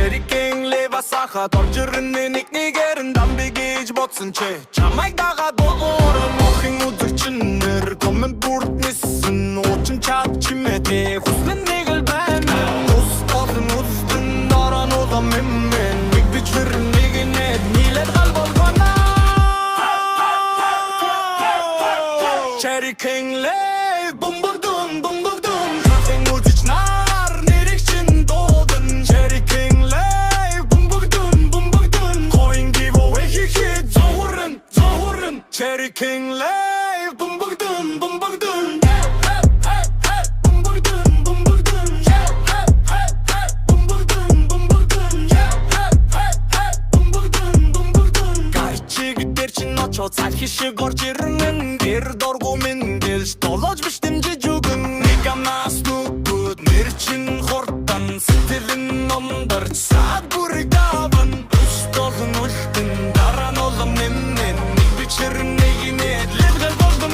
Cherry King leva sahat orjirni niknigerin dambi gij botsun che Çamay dağa doğurun ohin udurçinler Komen burtnisin oçun çap çimete Huslen negel ben Ustadın ustun daran odam emmen Mik biçverin negenet nilet galbol bana Cherry King lev bumburdun bumburdun Kafen uziçnar nerikçin doğdun Cherry King lev bumburdun bumburdun Koyun gibi o ehiki zohurun zohurun Cherry King lev bumburdun bumburdun Bumburdun bumburdun Bumburdun bumburdun Bumburdun bumburdun Gayçı güderçin oço Цархиши горчирнен Гер доргу мен Делш толож биштимжи жүгін Негам нас нүгүд Нерчин хортан Сетилин номдырч Саад бүрик давын Үш толын үлтін Даран олым немнен Ник бичерін негинет Левгел болдым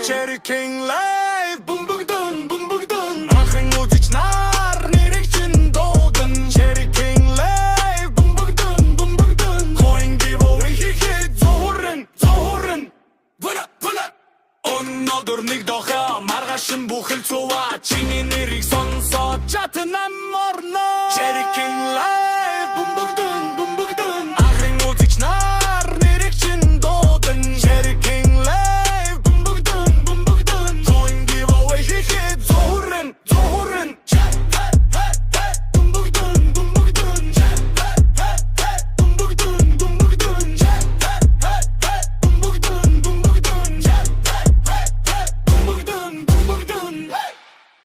Cherry King live Bumbugdun bumbugdun Ахын үзичнар Нерекчин doğdun Cherry King live Bumbugdun bumbugdun Koyun gibi o ihiki Zohurun zohurun Vıla vıla Onnodur nigdoha Margashın bu hılçuva Çinin erik sonso Çatınam morno Cherry King live Bumbugdun bumbugdun